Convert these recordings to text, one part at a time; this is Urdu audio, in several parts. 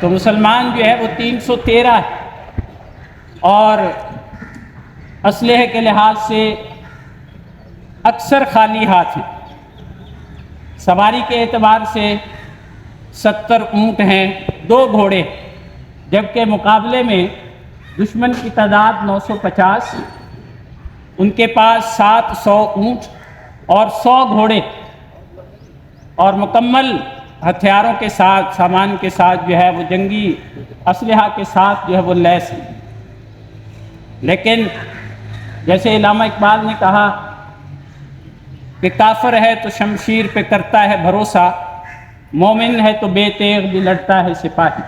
تو مسلمان جو ہے وہ 313 ہے، اور اسلحے کے لحاظ سے اکثر خالی ہاتھ ہیں۔ سواری کے اعتبار سے 70 اونٹ ہیں، 2 گھوڑے، جبکہ مقابلے میں دشمن کی تعداد 950، ان کے پاس 700 اونٹ اور 100 گھوڑے اور مکمل ہتھیاروں کے ساتھ، سامان کے ساتھ جو ہے وہ جنگی اسلحہ کے ساتھ جو ہے وہ لیس ہیں۔ لیکن جیسے علامہ اقبال نے کہا کہ کافر ہے تو شمشیر پہ کرتا ہے بھروسہ، مومن ہے تو بے تیغ بھی لڑتا ہے سپاہی۔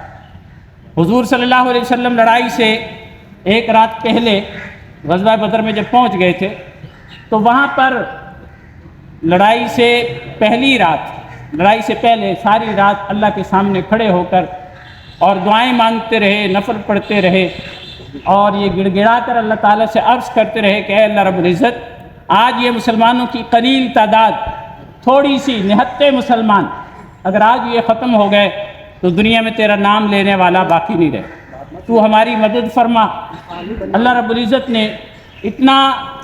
حضور صلی اللہ علیہ وسلم لڑائی سے ایک رات پہلے غزوہ بدر میں جب پہنچ گئے تھے تو وہاں پر لڑائی سے پہلی رات، لڑائی سے پہلے ساری رات اللہ کے سامنے کھڑے ہو کر اور دعائیں مانگتے رہے، نفل پڑھتے رہے، اور یہ گڑ گڑا کر اللہ تعالیٰ سے عرض کرتے رہے کہ اے اللہ رب العزت، آج یہ مسلمانوں کی قلیل تعداد، تھوڑی سی نہتے مسلمان، اگر آج یہ ختم ہو گئے تو دنیا میں تیرا نام لینے والا باقی نہیں رہے، تو ہماری مدد فرما۔ اللہ رب العزت نے اتنا،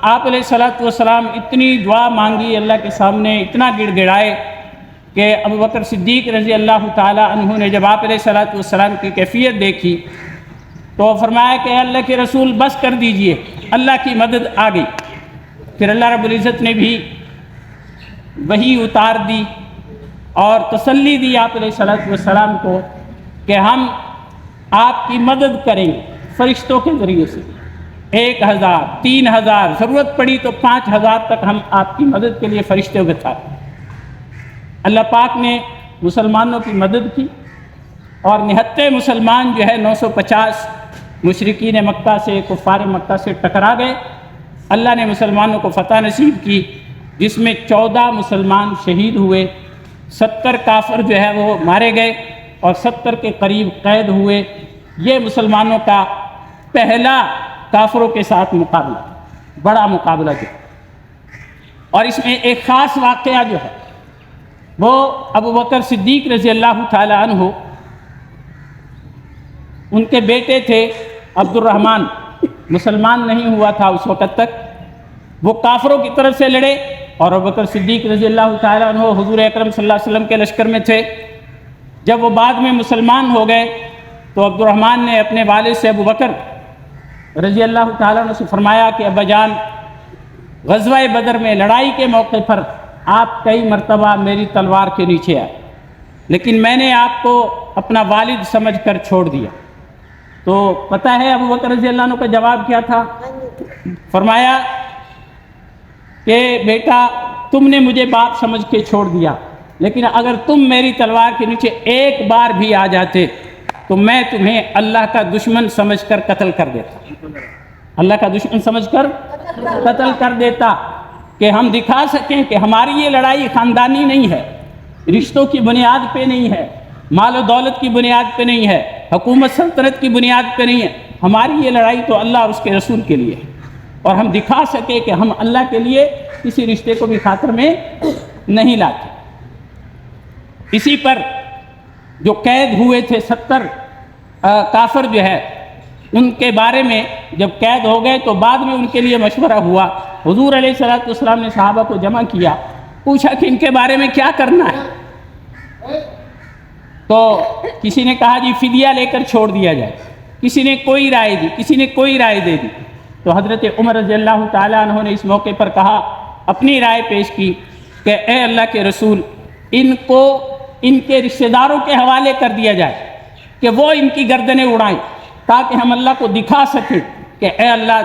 آپ علیہ الصلوۃ والسلام اتنی دعا مانگی اللہ کے سامنے، اتنا گڑ گڑائے کہ ابوبکر صدیق رضی اللہ تعالیٰ عنہ نے جب آپ علیہ الصلوۃ والسلام کی کیفیت دیکھی تو فرمایا کہ اے اللہ کے رسول بس کر دیجئے، اللہ کی مدد آ گئی۔ پھر اللہ رب العزت نے بھی وحی اتار دی اور تسلی دی آپ علیہ الصلوۃ والسلام کو کہ ہم آپ کی مدد کریں گے فرشتوں کے ذریعے سے، 1000 3000 ضرورت پڑی تو 5000 تک ہم آپ کی مدد کے لیے فرشتے بھیجتے۔ اللہ پاک نے مسلمانوں کی مدد کی اور نہتے مسلمان جو ہے 950 مشرکین مکہ سے، کفار مکہ سے ٹکرا گئے۔ اللہ نے مسلمانوں کو فتح نصیب کی، جس میں 14 مسلمان شہید ہوئے، 70 کافر جو ہے وہ مارے گئے اور 70 کے قریب قید ہوئے۔ یہ مسلمانوں کا پہلا کافروں کے ساتھ مقابلہ، بڑا مقابلہ جو، اور اس میں ایک خاص واقعہ جو ہے وہ ابوبکر صدیق رضی اللہ تعالی عنہ، ان کے بیٹے تھے عبد الرحمن، مسلمان نہیں ہوا تھا اس وقت تک، وہ کافروں کی طرف سے لڑے، اور ابوبکر صدیق رضی اللہ تعالی عنہ حضور اکرم صلی اللہ علیہ وسلم کے لشکر میں تھے۔ جب وہ بعد میں مسلمان ہو گئے تو عبد الرحمن نے اپنے والد سے ابوبکر رضی اللہ تعالیٰ عنہ سے فرمایا کہ ابا جان، غزوہ بدر میں لڑائی کے موقع پر آپ کئی مرتبہ میری تلوار کے نیچے آئے، لیکن میں نے آپ کو اپنا والد سمجھ کر چھوڑ دیا۔ تو پتہ ہے ابوبکر رضی اللہ عنہ کا جواب کیا تھا؟ فرمایا کہ بیٹا، تم نے مجھے باپ سمجھ کے چھوڑ دیا، لیکن اگر تم میری تلوار کے نیچے ایک بار بھی آ جاتے تو میں تمہیں اللہ کا دشمن سمجھ کر قتل کر دیتا، اللہ کا دشمن سمجھ کر قتل کر دیتا، کہ ہم دکھا سکیں کہ ہماری یہ لڑائی خاندانی نہیں ہے، رشتوں کی بنیاد پہ نہیں ہے، مال و دولت کی بنیاد پہ نہیں ہے، حکومت سلطنت کی بنیاد پہ نہیں ہے، ہماری یہ لڑائی تو اللہ اور اس کے رسول کے لیے ہے، اور ہم دکھا سکے کہ ہم اللہ کے لیے کسی رشتے کو بھی خاطر میں نہیں لاتے۔ اسی پر جو قید ہوئے تھے 70 کافر جو ہے، ان کے بارے میں جب قید ہو گئے تو بعد میں ان کے لیے مشورہ ہوا۔ حضور علیہ الصلوۃ والسلام نے صحابہ کو جمع کیا، پوچھا کہ ان کے بارے میں کیا کرنا ہے، تو کسی نے کہا جی فدیہ لے کر چھوڑ دیا جائے، کسی نے کوئی رائے دی، کسی نے کوئی رائے دے دی۔ تو حضرت عمر رضی اللہ تعالیٰ عنہ نے اس موقع پر کہا، اپنی رائے پیش کی کہ اے اللہ کے رسول، ان کو ان کے رشتہ داروں کے حوالے کر دیا جائے کہ وہ ان کی گردنیں اڑائیں، تاکہ ہم اللہ کو دکھا سکیں کہ اے اللہ،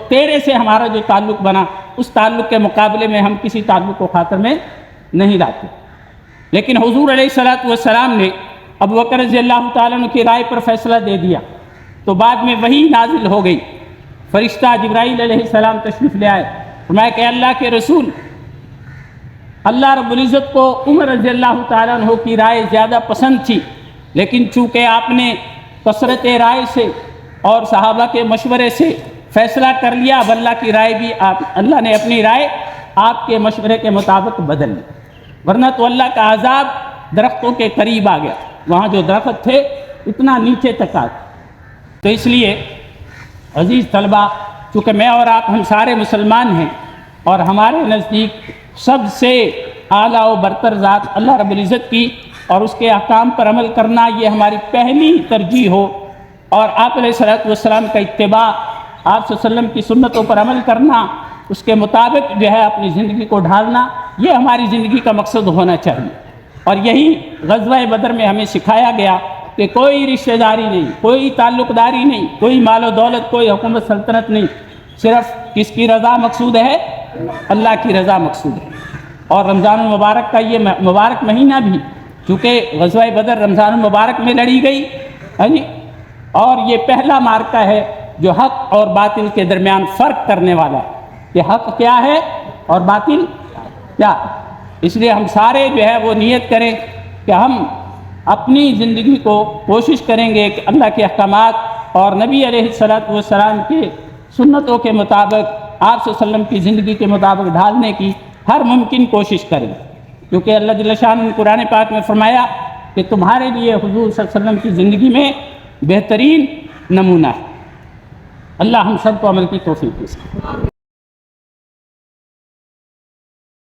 تیرے سے ہمارا جو تعلق بنا، اس تعلق کے مقابلے میں ہم کسی تعلق کو خاطر میں نہیں لاتے۔ لیکن حضور علیہ الصلوۃ والسلام نے ابوبکر رضی اللہ تعالیٰ عنہ کی رائے پر فیصلہ دے دیا۔ تو بعد میں وحی نازل ہو گئی، فرشتہ جبرائیل علیہ السلام تشریف لے آئے، فرمایا کہ اللہ کے رسول، اللہ رب العزت کو عمر رضی اللہ تعالیٰ عنہ کی رائے زیادہ پسند تھی، لیکن چونکہ آپ نے کثرت رائے سے اور صحابہ کے مشورے سے فیصلہ کر لیا، اب اللہ کی رائے بھی اللہ نے اپنی رائے آپ کے مشورے کے مطابق بدل لی، ورنہ تو اللہ کا عذاب درختوں کے قریب آ گیا۔ وہاں جو درخت تھے اتنا نیچے تک آ گئے۔ تو اس لیے عزیز طلبہ، چونکہ میں اور آپ ہم سارے مسلمان ہیں اور ہمارے نزدیک سب سے اعلیٰ و برتر ذات اللہ رب العزت کی اور اس کے احکام پر عمل کرنا یہ ہماری پہلی ترجیح ہو، اور آپ علیہ الصلوۃ والسلام کا اتباع، آپ صلی اللہ علیہ وسلم کی سنتوں پر عمل کرنا، اس کے مطابق جو ہے اپنی زندگی کو ڈھالنا، یہ ہماری زندگی کا مقصد ہونا چاہیے۔ اور یہی غزوہ بدر میں ہمیں سکھایا گیا کہ کوئی رشتہ داری نہیں، کوئی تعلق داری نہیں، کوئی مال و دولت، کوئی حکومت سلطنت نہیں، صرف کس کی رضا مقصود ہے؟ اللہ کی رضا مقصود ہے۔ اور رمضان المبارک کا یہ مبارک مہینہ بھی، چونکہ غزوہ بدر رمضان المبارک میں لڑی گئی ہے جی، اور یہ پہلا معرکہ ہے جو حق اور باطل کے درمیان فرق کرنے والا ہے کہ حق کیا ہے اور باطل کیا۔ اس لیے ہم سارے جو ہے وہ نیت کریں کہ ہم اپنی زندگی کو کوشش کریں گے کہ اللہ کے احکامات اور نبی علیہ الصلوۃ والسلام کے سنتوں کے مطابق، آپ صلی اللہ علیہ وسلم کی زندگی کے مطابق ڈھالنے کی ہر ممکن کوشش کریں، کیونکہ اللہ جل شانہ نے قرآن پاک میں فرمایا کہ تمہارے لیے حضور صلی اللہ علیہ وسلم کی زندگی میں بہترین نمونہ ہے۔ اللہ ہم سب کو عمل کی توفیق دے۔